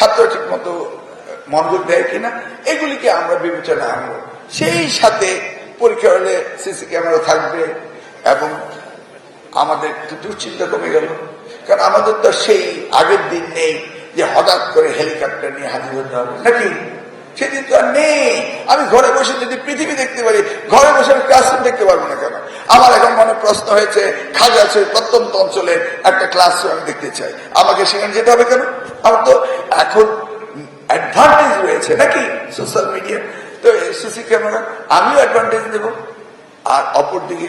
ছাত্র ঠিক মতো মনোযোগ দেয় কিনা, এগুলিকে আমরা বিবেচনা আনবো। সেই সাথে পরীক্ষা হলে সিসি ক্যামেরা থাকবে এবং আমাদের দুশ্চিন্তা কমে গেল। কারণ আমাদের তো সেই আগের দিন নেই যে হঠাৎ করে হেলিকপ্টার নিয়ে হাজির হতে হবে, নাকি? সেদিন তো আর নেই। আমি ঘরে বসে যদি পৃথিবী দেখতে পারি, ঘরে বসে আমি ক্লাসরুম দেখতে পারবো না কেন? আমার এখন মনে প্রশ্ন হয়েছে, খাগড়াছড়ির প্রত্যন্ত অঞ্চলে একটা ক্লাসরুম আমি দেখতে চাই, আমাকে সেখানে যেতে হবে কেন? আমার তো এখন অ্যাডভান্টেজ রয়েছে, নাকি? সোশ্যাল মিডিয়া তো সিসি ক্যামেরা, আমিও অ্যাডভান্টেজ নেব। আর অপরদিকে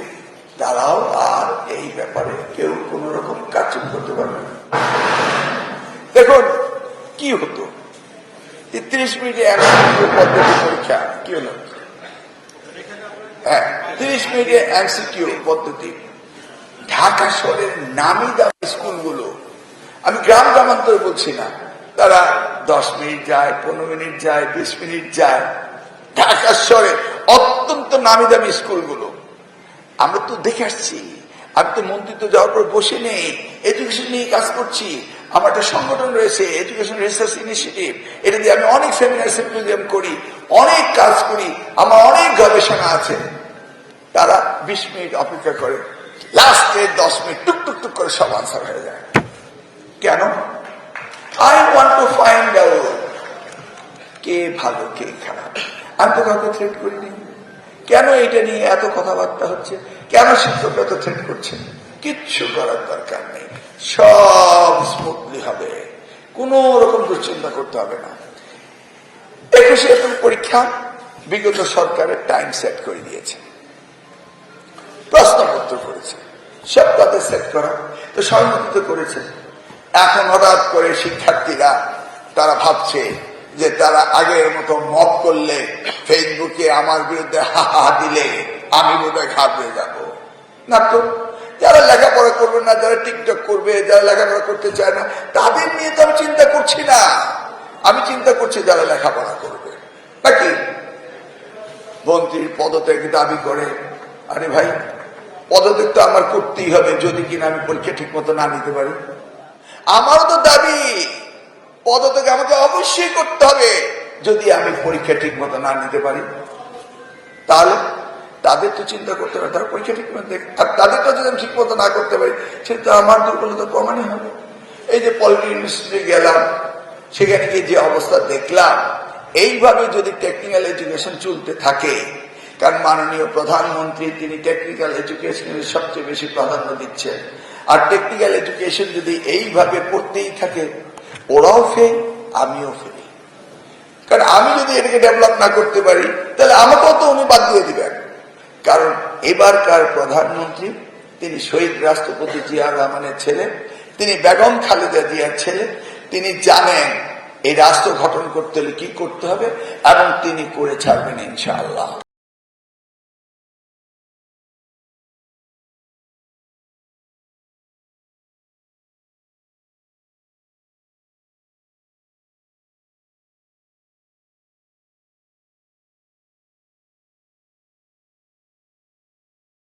তারাও আর এই ব্যাপারে কেউ কোন রকম কাজ করতে পারবে না। দেখুন কি হতো, 30 মিনিটে পদ্ধতি পরীক্ষা কি হলো? হ্যাঁ, 30 মিনিটে এমসিকিউ পদ্ধতি। ঢাকা শহরের নামি দামি স্কুলগুলো, আমি গ্রাম গ্রামান্তরে বলছি না, তারা 10 মিনিট যায়, 15 মিনিট যায়, 20 মিনিট যায়। ঢাকা শহরে অত্যন্ত নামি দামি স্কুলগুলো আমরা তো দেখে আসছি। আমি তো মন্ত্রিত্ব যাওয়ার পর বসে নেই, এডুকেশন নিয়ে কাজ করছি। আমার একটা সংগঠন রয়েছে, এডুকেশন রিসার্চ ইনিশিয়েটিভ। এটা দিয়ে আমি অনেক সেমিনার সিম্পোজিয়াম করি, অনেক কাজ করি, আমার অনেক গবেষণা আছে। তারা 20 মিনিট অপেক্ষা করে, লাস্টে 10 মিনিট টুক টুক টুক করে সব আনসার হয়ে যায়। কেন? I want to find out কে ভালো কে খারাপ। আমি তো কাউকে থ্রেট করিনি। কেন এটা নিয়ে এত কথাবার্তা হচ্ছে? কেন শিক্ষকরা তো থ্রেট করছে? কিচ্ছু করার দরকার নেই, সব স্মুথলি হবে, কোন রকম দুশ্চিন্তা করতে হবে না। 21শে এপ্রিল পরীক্ষা বিগত সরকারের টাইম সেট করে দিয়েছে, প্রশ্নপত্র করেছে, সব তাদের সেট করা, তো সম্মত করেছে। এখন হঠাৎ করে শিক্ষার্থীরা তারা ভাবছে যে তারা আগের মতো মত করলে, ফেসবুকে আমার বিরুদ্ধে হাহা দিলে আমি বোধহয় ঘাবড়ে যাব না। তো যারা লেখাপড়া করবে না, যারা টিকটক করবে, যারা লেখাপড়া করতে চায় না, তাদের নিয়ে তো আমি চিন্তা করছি না। আমি চিন্তা করছি যারা লেখাপড়া করবে, নাকি? মন্ত্রীর পদত্যাগ দাবি করে, আরে ভাই, পদত্যাগ তো আমার করতেই হবে যদি কিনা আমি পরীক্ষা ঠিক মতো না নিতে পারি। আমারও তো দাবি, পদত্যাগ আমাকে অবশ্যই করতে হবে যদি আমি পরীক্ষা ঠিক মতো না নিতে পারি। তাহলে তাদের তো চিন্তা করতে হবে, তারা পরীক্ষা ঠিক মতো দেখ, আর তাদেরটা যদি আমি ঠিক মতো না করতে পারি সেটা আমার দুর্বলতা প্রমাণই হবে। এই যে পলিটেকনিক ইউনিভার্সিটি গেলাম, সেখানে গিয়ে যে অবস্থা দেখলাম, এইভাবে যদি টেকনিক্যাল এডুকেশন চলতে থাকে, কারণ মাননীয় প্রধানমন্ত্রী তিনি টেকনিক্যাল এডুকেশনের সবচেয়ে বেশি প্রাধান্য দিচ্ছেন, আর টেকনিক্যাল এডুকেশন যদি এইভাবে পড়তেই থাকে, ওরাও ফেল, আমিও ফেল। কারণ আমি যদি এটাকে ডেভেলপ না করতে পারি, তাহলে আমাকেও তো উনি বাদ দিয়ে দিবেন। কারণ এবারকার প্রধানমন্ত্রী তিনি শহীদ রাষ্ট্রপতি জিয়াউর রহমানের ছেলে, তিনি বেগম খালেদা জিয়ার ছেলে। তিনি জানেন এই রাষ্ট্র গঠন করতে হলে কি করতে হবে, এবং তিনি করে ছাড়বেন ইনশাআল্লাহ।